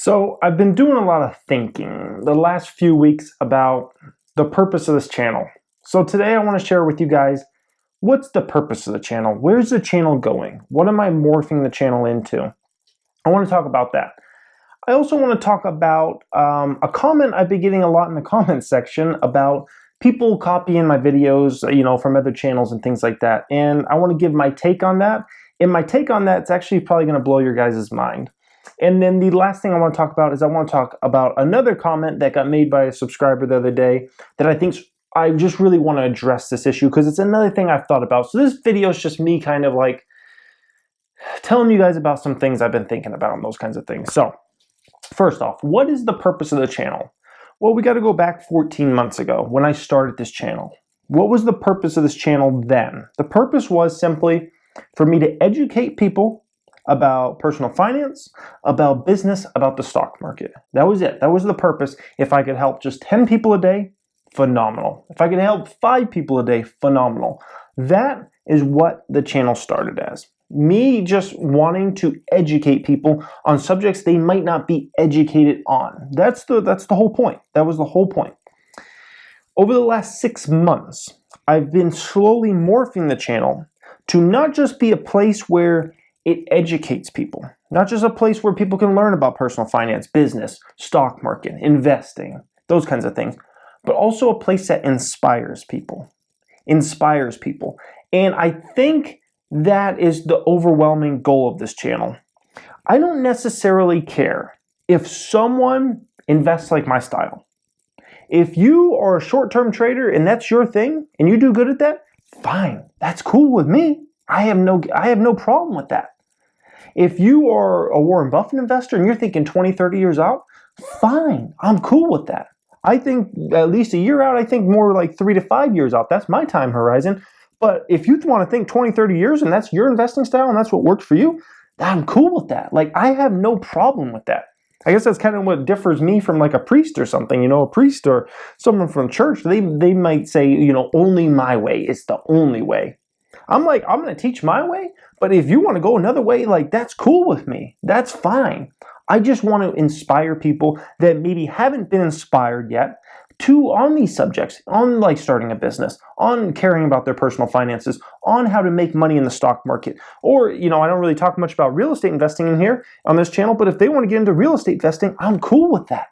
So I've been doing a lot of thinking the last few weeks about the purpose of this channel. So today I want to share with you guys what's the purpose of the channel? Where's the channel going? What am I morphing the channel into? I want to talk about that. I also want to talk about a comment I've been getting a lot in the comments section about people copying my videos, from other channels and things like that. And I want to give my take on that. And my take on that is actually probably going to blow your guys' mind. And then the last thing I want to talk about is I want to talk about another comment that got made by a subscriber the other day that I just really want to address this issue because it's another thing I've thought about. So this video is just me kind of like telling you guys about some things I've been thinking about and those kinds of things. So first off, what is the purpose of the channel? Well, we got to go back 14 months ago when I started this channel. What was the purpose of this channel then? The purpose was simply for me to educate people about personal finance, about business, about the stock market. That was it. That was the purpose. If I could help just 10 people a day, phenomenal. If I could help 5 people a day, phenomenal. That is what the channel started as. Me just wanting to educate people on subjects they might not be educated on. That's the whole point. That was the whole point. Over the last 6 months, I've been slowly morphing the channel to not just be a place where it educates people, not just a place where people can learn about personal finance, business, stock market, investing, those kinds of things, but also a place that inspires people. And I think that is the overwhelming goal of this channel. I don't necessarily care if someone invests like my style. If you are a short-term trader and that's your thing and you do good at that, fine, that's cool with me. I have no problem with that. If you are a Warren Buffett investor and you're thinking 20, 30 years out, fine, I'm cool with that. I think at least a year out, I think more like 3 to 5 years out. That's my time horizon. But if you want to think 20, 30 years and that's your investing style and that's what works for you, I'm cool with that. Like, I have no problem with that. I guess that's kind of what differs me from like a priest or something, a priest or someone from church. They might say, only my way is the only way. I'm like, I'm going to teach my way, but if you want to go another way, like, that's cool with me. That's fine. I just want to inspire people that maybe haven't been inspired yet on these subjects, on like starting a business, on caring about their personal finances, on how to make money in the stock market. Or, I don't really talk much about real estate investing in here on this channel, but if they want to get into real estate investing, I'm cool with that.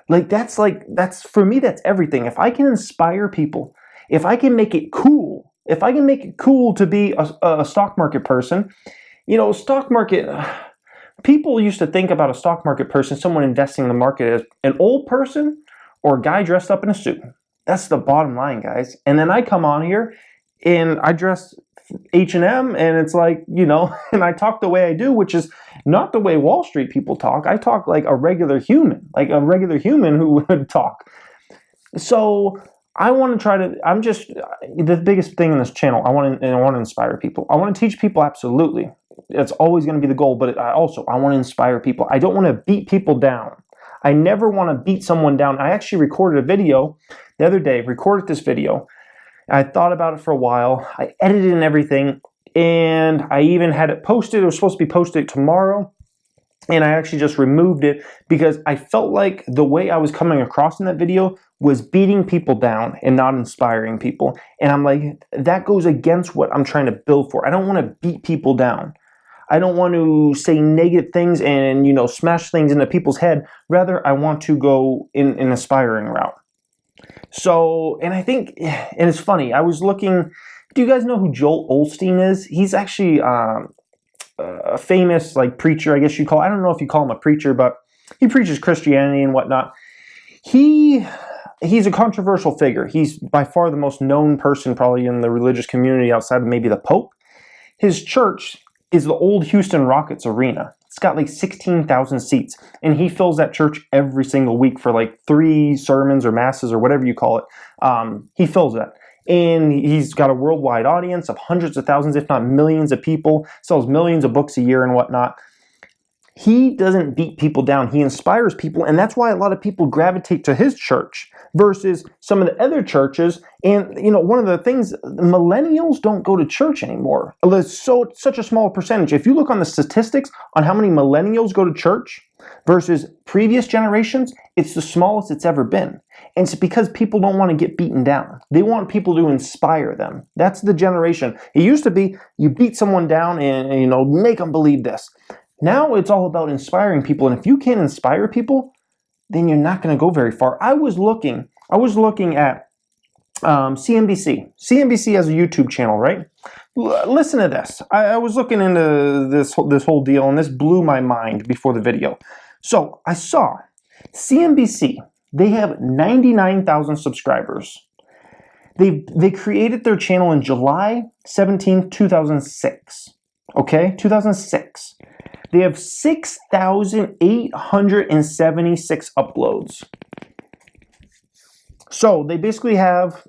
That's for me, that's everything. If I can inspire people, if I can make it cool, to be a stock market person, stock market, people used to think about a stock market person, someone investing in the market, as an old person or a guy dressed up in a suit. That's the bottom line, guys. And then I come on here and I dress H&M and it's like, and I talk the way I do, which is not the way Wall Street people talk. I talk like a regular human who would talk. So I want to the biggest thing in this channel, I want to inspire people. I want to teach people, absolutely. It's always going to be the goal, but I want to inspire people. I don't want to beat people down. I never want to beat someone down. I actually recorded a video the other day, I thought about it for a while. I edited and everything, and I even had it posted. It was supposed to be posted tomorrow. And I actually just removed it because I felt like the way I was coming across in that video was beating people down and not inspiring people. And I'm like, that goes against what I'm trying to build for. I don't want to beat people down. I don't want to say negative things and, smash things into people's head. Rather, I want to go in an aspiring route. So, and I think, and it's funny, I was looking, do you guys know who Joel Osteen is? He's actually a famous preacher, I guess you call. I don't know if you call him a preacher, but he preaches Christianity and whatnot. He's a controversial figure. He's by far the most known person probably in the religious community outside of maybe the Pope. His church is the old Houston Rockets arena. It's got like 16,000 seats, and he fills that church every single week for like 3 sermons or masses or whatever you call it. He fills that. And he's got a worldwide audience of hundreds of thousands, if not millions of people, sells millions of books a year and whatnot. He doesn't beat people down. He inspires people, and that's why a lot of people gravitate to his church. versus some of the other churches. And, you know, one of the things, millennials don't go to church anymore. It's such a small percentage. If you look on the statistics on how many millennials go to church versus previous generations, it's the smallest it's ever been. And it's because people don't want to get beaten down. They want people to inspire them. That's the generation. It used to be you beat someone down and, you know, make them believe this. Now it's all about inspiring people. And if you can't inspire people, then you're not going to go very far. I was looking at CNBC. CNBC has a YouTube channel, right? Listen to this. I was looking into this whole deal, and this blew my mind before the video. So I saw CNBC. They have 99,000 subscribers. They created their channel in July 17, 2006. Okay, 2006. They have 6,876 uploads. So they basically have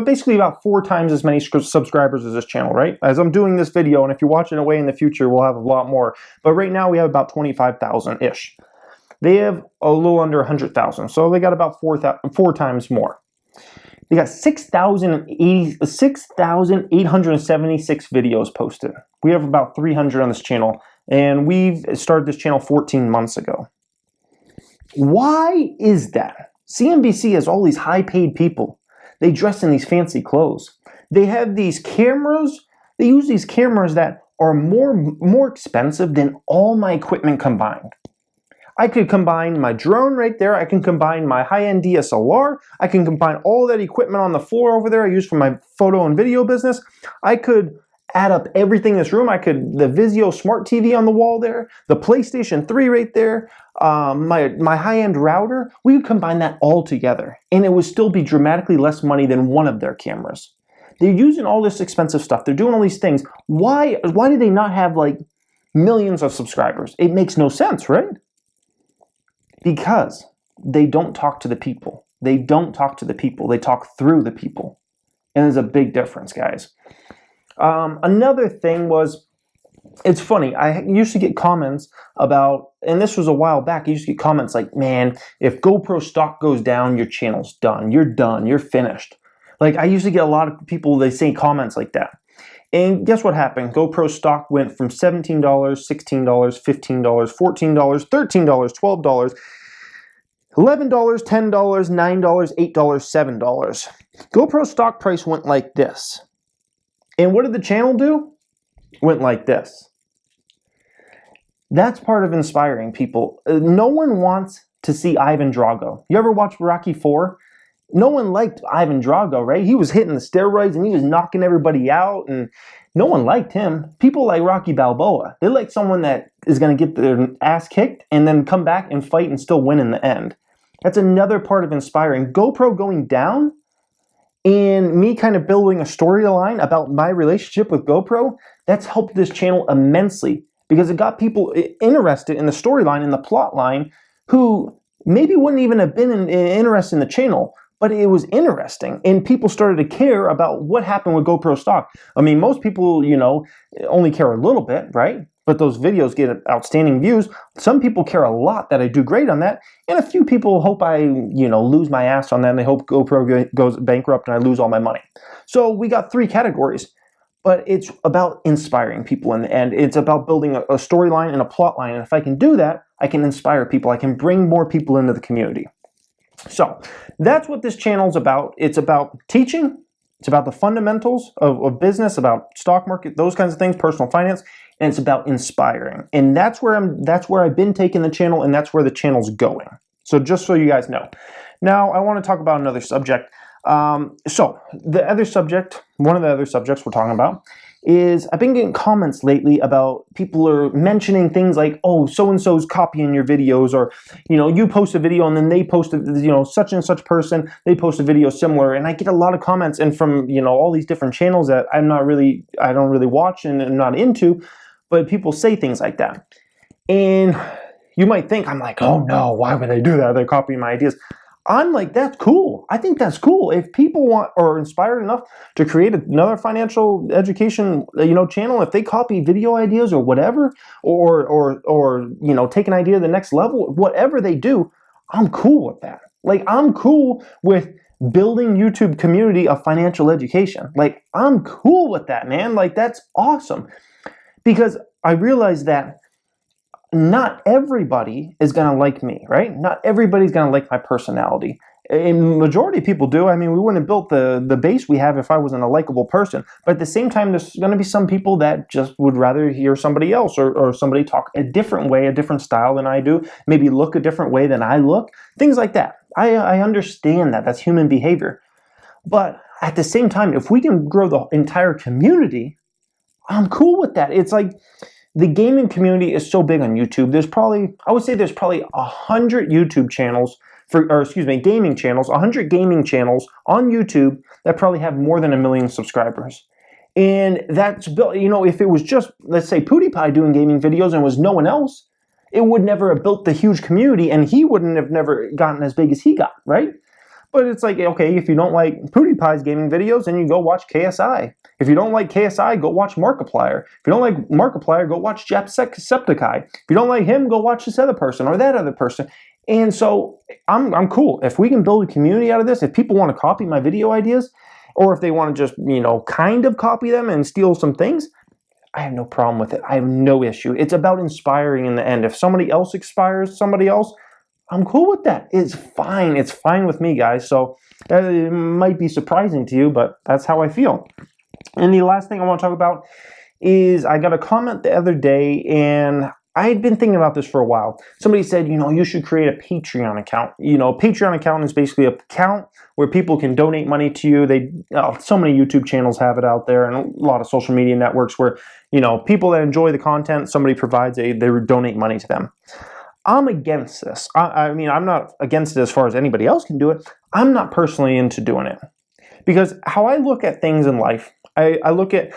basically about 4 times as many subscribers as this channel, right? As I'm doing this video, and if you're watching away in the future, we'll have a lot more. But right now we have about 25,000-ish. They have a little under 100,000, so they got about 4 times more. They got 6,876 videos posted. We have about 300 on this channel, and we've started this channel 14 months ago. Why is that? CNBC has all these high-paid people. They dress in these fancy clothes. They have these cameras. They use these cameras that are more expensive than all my equipment combined. I could combine my drone right there. I can combine my high-end DSLR. I can combine all that equipment on the floor over there I use for my photo and video business. I could add up everything in this room. The Vizio Smart TV on the wall there, the PlayStation 3 right there, my high-end router. We could combine that all together, and it would still be dramatically less money than one of their cameras. They're using all this expensive stuff. They're doing all these things. Why do they not have like millions of subscribers? It makes no sense, right? Because they don't talk to the people. They don't talk to the people. They talk through the people. And there's a big difference, guys. Another thing was, it's funny, I used to get comments about, and this was a while back, I used to get comments like, man, if GoPro stock goes down, your channel's done. You're finished. Like, I used to get a lot of people, they say comments like that. And guess what happened? GoPro stock went from $17, $16, $15, $14, $13, $12, $11, $10, $9, $8, $7. GoPro stock price went like this. And what did the channel do? Went like this. That's part of inspiring people. No one wants to see Ivan Drago. You ever watch Rocky IV? No one liked Ivan Drago, right? He was hitting the steroids and he was knocking everybody out, and no one liked him. People like Rocky Balboa. They like someone that is going to get their ass kicked and then come back and fight and still win in the end. That's another part of inspiring. GoPro going down and me kind of building a storyline about my relationship with GoPro, that's helped this channel immensely because it got people interested in the storyline and the plot line who maybe wouldn't even have been interested in the channel, but it was interesting, and people started to care about what happened with GoPro stock. I mean, most people, you know, only care a little bit, right? But those videos get outstanding views. Some people care a lot that I do great on that, and a few people hope I, you know, lose my ass on that, and they hope GoPro goes bankrupt and I lose all my money. So we got 3 categories, but it's about inspiring people in the end. It's about building a storyline and a plot line, and if I can do that, I can inspire people. I can bring more people into the community. So that's what this channel is about. It's about teaching. It's about the fundamentals of business, about stock market, those kinds of things, personal finance, and it's about inspiring. And that's where I've been taking the channel, and that's where the channel's going. So just so you guys know. Now I want to talk about another subject. So the other subject, one of the other subjects we're talking about is I've been getting comments lately about people are mentioning things like, oh, so-and-so's copying your videos, or, you know, you post a video and then they post, you know, such and such person, they post a video similar. And I get a lot of comments, and from, you know, all these different channels that I don't really watch and I'm not into, but people say things like that. And you might think, I'm like, oh no, why would they do that? They're copying my ideas. I'm like, that's cool. I think that's cool. If people want or are inspired enough to create another financial education, you know, channel, if they copy video ideas or whatever, or you know, take an idea to the next level, whatever they do, I'm cool with that. Like, I'm cool with building YouTube community of financial education. Like, I'm cool with that, man. Like, that's awesome. Because I realize that not everybody is going to like me, right? Not everybody's going to like my personality. And majority of people do. I mean, we wouldn't have built the base we have if I wasn't a likable person. But at the same time, there's going to be some people that just would rather hear somebody else or somebody talk a different way, a different style than I do, maybe look a different way than I look, things like that. I understand that. That's human behavior. But at the same time, if we can grow the entire community, I'm cool with that. It's like the gaming community is so big on YouTube. I would say there's probably 100 YouTube channels, gaming channels, 100 gaming channels on YouTube that probably have more than 1 million subscribers. And that's built, if it was just, let's say, PewDiePie doing gaming videos and was no one else, it would never have built the huge community and he wouldn't have never gotten as big as he got, right? But it's like, okay, if you don't like PewDiePie's gaming videos, then you go watch KSI. If you don't like KSI, go watch Markiplier. If you don't like Markiplier, go watch Jacksepticeye. If you don't like him, go watch this other person or that other person. And so I'm cool. If we can build a community out of this, if people want to copy my video ideas, or if they want to just, kind of copy them and steal some things, I have no problem with it. I have no issue. It's about inspiring in the end. If somebody else inspires somebody else, I'm cool with that. It's fine. It's fine with me, guys. So it might be surprising to you, but that's how I feel. And the last thing I want to talk about is I got a comment the other day, and I had been thinking about this for a while. Somebody said, you should create a Patreon account. Patreon account is basically an account where people can donate money to you. So many YouTube channels have it out there, and a lot of social media networks where, people that enjoy the content, somebody provides they donate money to them. I'm against this. I mean, I'm not against it as far as anybody else can do it. I'm not personally into doing it. Because how I look at things in life, I look at,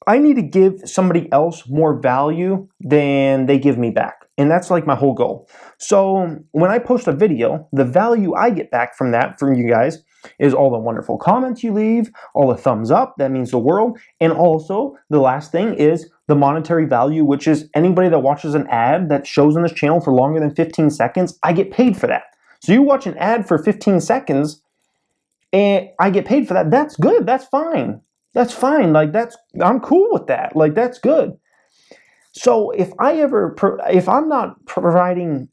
I need to give somebody else more value than they give me back. And that's like my whole goal. So when I post a video, the value I get back from you guys is all the wonderful comments you leave, all the thumbs up, that means the world. And also the last thing is the monetary value, which is anybody that watches an ad that shows on this channel for longer than 15 seconds, I get paid for that. So you watch an ad for 15 seconds and I get paid for that. That's good. That's fine. That's fine. Like I'm cool with that. Like that's good. So if I'm not providing,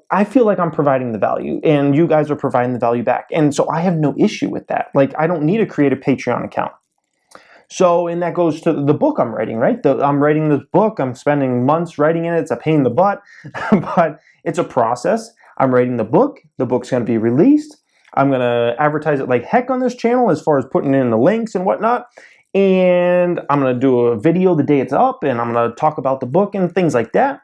I feel like I'm providing the value and you guys are providing the value back. And so I have no issue with that. Like I don't need to create a Patreon account. So, and that goes to the book I'm writing, right? I'm writing this book. I'm spending months writing it. It's a pain in the butt, but it's a process. I'm writing the book. The book's going to be released. I'm going to advertise it like heck on this channel as far as putting in the links and whatnot. And I'm going to do a video the day it's up, and I'm going to talk about the book and things like that.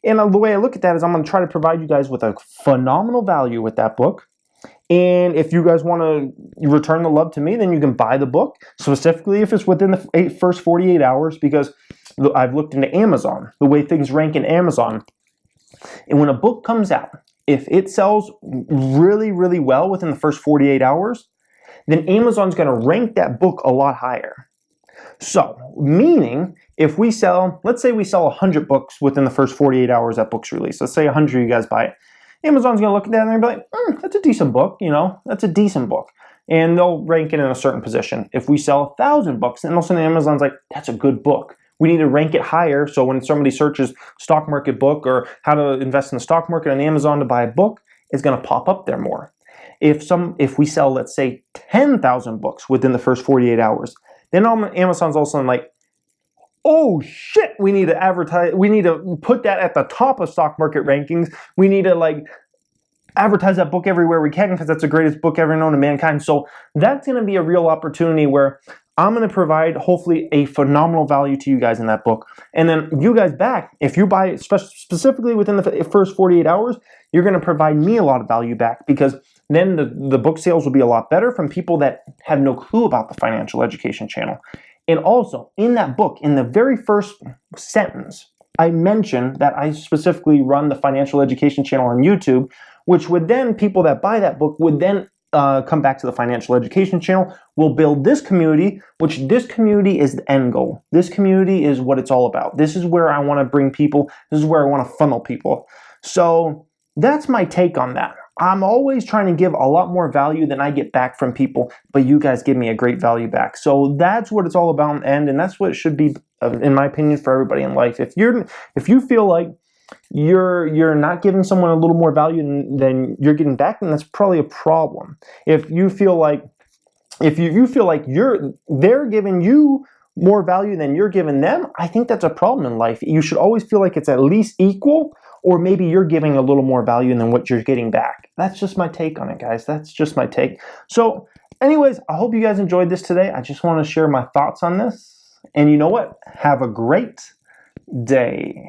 And the way I look at that is I'm going to try to provide you guys with a phenomenal value with that book. And if you guys want to return the love to me, then you can buy the book, specifically if it's within the first 48 hours, because I've looked into Amazon, the way things rank in Amazon. And when a book comes out, if it sells really, really well within the first 48 hours, then Amazon's going to rank that book a lot higher. So, meaning, if we sell, let's say we sell 100 books within the first 48 hours that book's released. Let's say 100 of you guys buy it. Amazon's going to look at that and be like, that's a decent book, that's a decent book. And they'll rank it in a certain position. If we sell 1,000 books, then all of a sudden Amazon's like, that's a good book. We need to rank it higher, so when somebody searches stock market book or how to invest in the stock market on Amazon to buy a book, it's going to pop up there more. If we sell, let's say, 10,000 books within the first 48 hours, then Amazon's all of a sudden like, oh shit, we need to advertise, we need to put that at the top of stock market rankings. We need to advertise that book everywhere we can because that's the greatest book ever known to mankind. So that's going to be a real opportunity where I'm going to provide, hopefully, a phenomenal value to you guys in that book. And then you guys back, if you buy it specifically within the first 48 hours, you're going to provide me a lot of value back, because then the book sales will be a lot better from people that have no clue about the financial education channel. And also, in that book, in the very first sentence, I mentioned that I specifically run the financial education channel on YouTube, which would then, people that buy that book would then come back to the financial education channel. We'll build this community, which this community is the end goal. This community is what it's all about. This is where I want to bring people. This is where I want to funnel people. So that's my take on that. I'm always trying to give a lot more value than I get back from people, but you guys give me a great value back. So that's what it's all about in the end, and that's what it should be, in my opinion, for everybody in life. If you feel like you're not giving someone a little more value than you're getting back, then that's probably a problem. If you feel like they're giving you more value than you're giving them, I think that's a problem in life. You should always feel like it's at least equal, or maybe you're giving a little more value than what you're getting back. That's just my take on it, guys. That's just my take. So anyways, I hope you guys enjoyed this today. I just want to share my thoughts on this. And you know what? Have a great day.